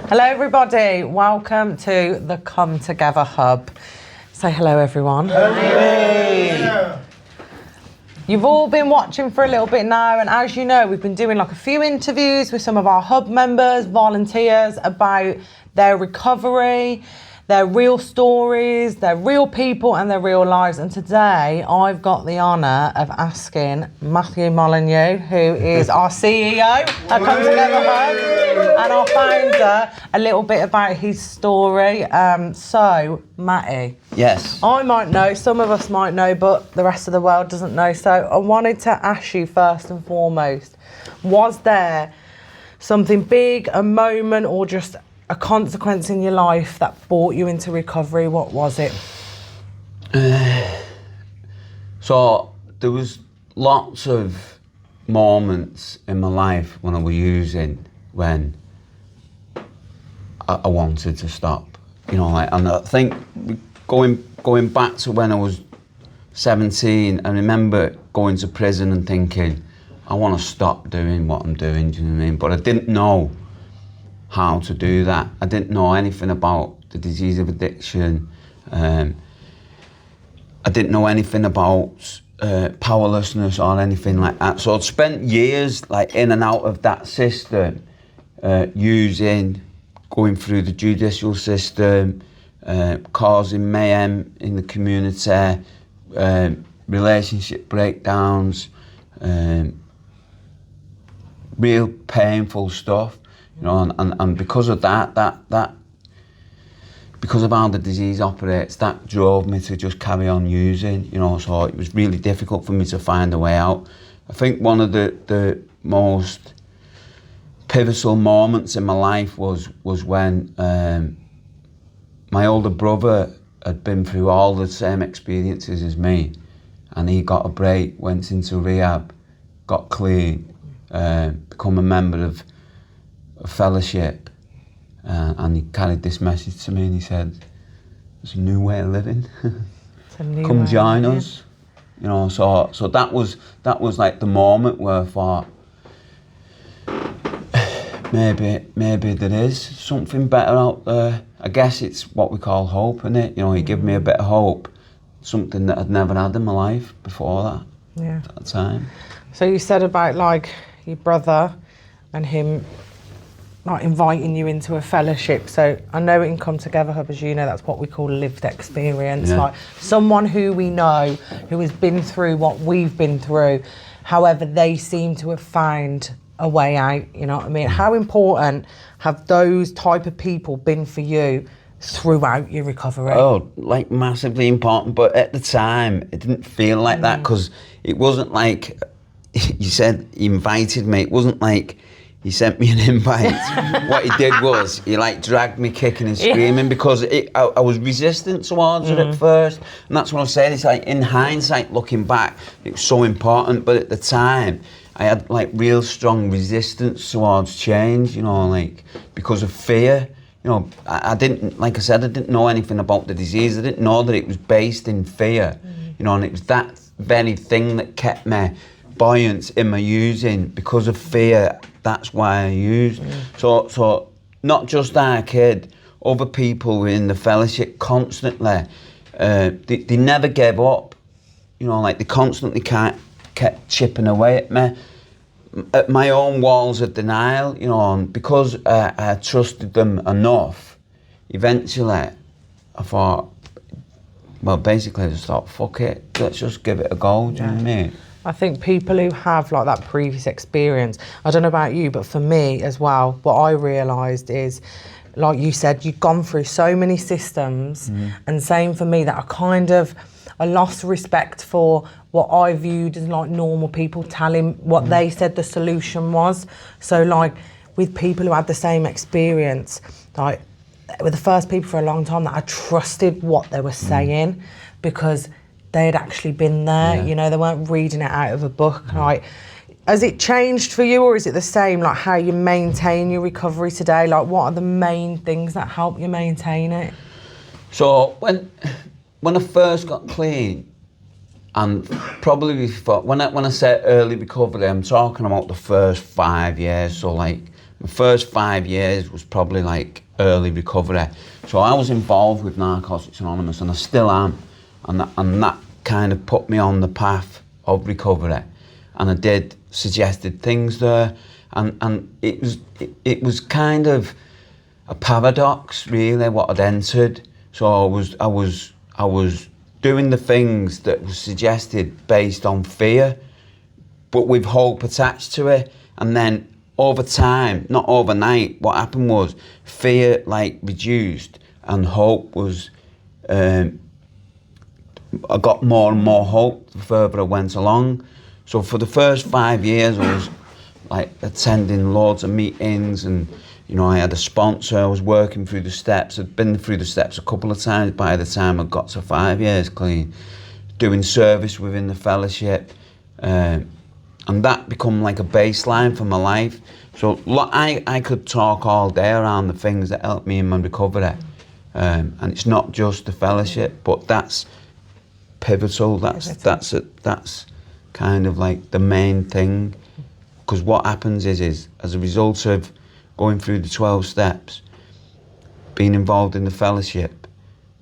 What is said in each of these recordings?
Hello everybody, welcome to the Come Together Hub. Say hello everyone. Hey. You've all been watching for a little bit now, and as you know, we've been doing like a few interviews with some of our hub members, volunteers, about their recovery, their real stories, their real people and their real lives. And today I've got the honour of asking Matthew Molyneux, who is our CEO at Come Together Hub and our founder, a little bit about his story. So, Matty. Yes. I might know, some of us might know, but the rest of the world doesn't know. So I wanted to ask you first and foremost, was there something big, a moment, or just a consequence in your life that brought you into recovery? What was it? So there was lots of moments in my life when I was using, when I wanted to stop. You know, like, and I think going back to when I was 17, I remember going to prison and thinking, I want to stop doing what I'm doing, do you know what I mean? But I didn't know how to do that. I didn't know anything about the disease of addiction. I didn't know anything about powerlessness or anything like that. So I'd spent years like in and out of that system, using, going through the judicial system, causing mayhem in the community, relationship breakdowns, real painful stuff. You know, and because of that, because of how the disease operates, that drove me to just carry on using, you know, so it was really difficult for me to find a way out. I think one of the most pivotal moments in my life was when my older brother had been through all the same experiences as me, and he got a break, went into rehab, got clean, become a member of a fellowship, and he carried this message to me, and he said, there's a new way of living. Come join us. You know, so that was like the moment where I thought, maybe there is something better out there. I guess it's what we call hope, isn't it? You know, he gave me a bit of hope, something that I'd never had in my life before that. Yeah. At that time. So you said about like your brother and him like inviting you into a fellowship. So I know in Come Together Hub, as you know, that's what we call lived experience. Yeah. Like someone who we know, who has been through what we've been through, however they seem to have found a way out, you know what I mean? How important have those type of people been for you throughout your recovery? Oh, like massively important, but at the time it didn't feel like that, because it wasn't like, you said he invited me, it wasn't like he sent me an invite. What he did was, he like dragged me kicking and screaming, because I was resistant towards it at first. And that's what I said, it's like in hindsight, looking back, it was so important, but at the time, I had like real strong resistance towards change, you know, like because of fear. You know, I didn't, like I said, I didn't know anything about the disease. I didn't know that it was based in fear, you know, and it was that very thing that kept me buoyant in my using. Because of fear, that's why I used. So not just our kid, other people in the fellowship constantly, they never gave up, you know, like they constantly kept chipping away at me, at my own walls of denial, you know, and because I trusted them enough, eventually I thought, well, basically I just thought, fuck it, let's just give it a go, do you know what I mean? I think people who have like that previous experience, I don't know about you, but for me as well, what I realised is, like you said, you've gone through so many systems, and same for me, that I lost respect for what I viewed as like normal people telling what they said the solution was. So like with people who had the same experience, like they were the first people for a long time that I trusted what they were saying, because they had actually been there, you know, they weren't reading it out of a book. Like, has it changed for you, or is it the same, like how you maintain your recovery today? Like what are the main things that help you maintain it? So when I first got clean, and probably before, when I say early recovery, I'm talking about the first 5 years, so like the first 5 years was probably like early recovery. So I was involved with Narcotics Anonymous, and I still am, and that kind of put me on the path of recovery. And I did suggested things there, and it was kind of a paradox, really, what I'd entered. So I was doing the things that were suggested based on fear, but with hope attached to it. And then over time, not overnight, what happened was fear like reduced, and hope was. I got more and more hope the further I went along. So for the first 5 years, I was like attending loads of meetings, and you know, I had a sponsor. I was working through the steps. I'd been through the steps a couple of times by the time I got to 5 years clean, doing service within the fellowship, and that become like a baseline for my life. So I could talk all day around the things that helped me in my recovery, and it's not just the fellowship, but that's pivotal. That's kind of like the main thing, because what happens is as a result of going through the 12 steps, being involved in the fellowship,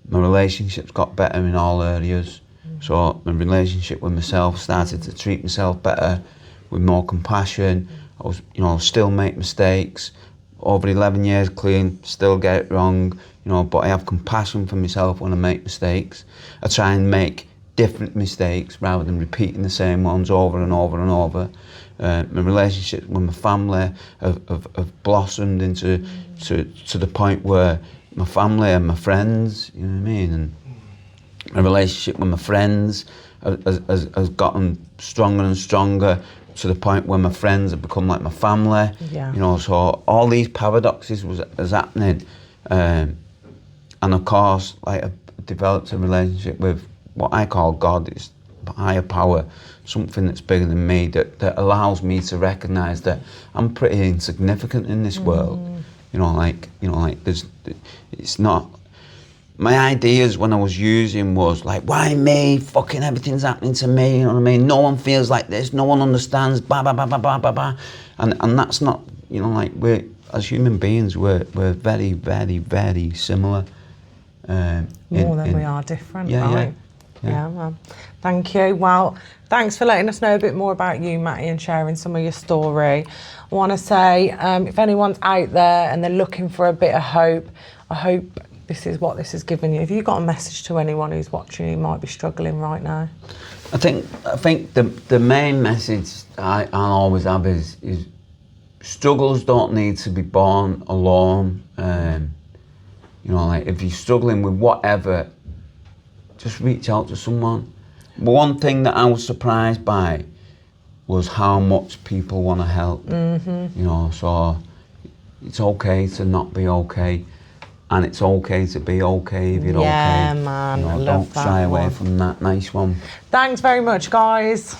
my relationships got better in all areas. So my relationship with myself started to treat myself better, with more compassion. I was, you know, still make mistakes. Over 11 years clean, still get it wrong, you know, but I have compassion for myself when I make mistakes. I try and make different mistakes rather than repeating the same ones over and over and over. My relationship with my family have blossomed into to the point where my family and my friends, you know what I mean, and my relationship with my friends has gotten stronger and stronger, to the point where my friends have become like my family. Yeah. You know, so all these paradoxes was happening, and of course, like I developed a relationship with what I call God. It's a higher power, something that's bigger than me, that allows me to recognise that I'm pretty insignificant in this world. You know, like it's not. My ideas when I was using was like, why me? Fucking everything's happening to me, you know what I mean? No one feels like this, no one understands, blah, blah, blah, blah, blah, blah, blah. And that's not, you know, like we're, as human beings, we're very, very, very similar. More than we are different, yeah, right? Yeah, well, thank you. Well, thanks for letting us know a bit more about you, Matty, and sharing some of your story. I want to say, if anyone's out there and they're looking for a bit of hope, I hope this is what this has given you. Have you got a message to anyone who's watching who might be struggling right now? I think the main message I'll always have is struggles don't need to be born alone. You know, like if you're struggling with whatever, just reach out to someone. One thing that I was surprised by was how much people want to help. You know, so it's okay to not be okay. And it's okay to be okay if you're okay. Yeah, man, you know, I love don't that shy away one. from that. Nice one. Thanks very much, guys.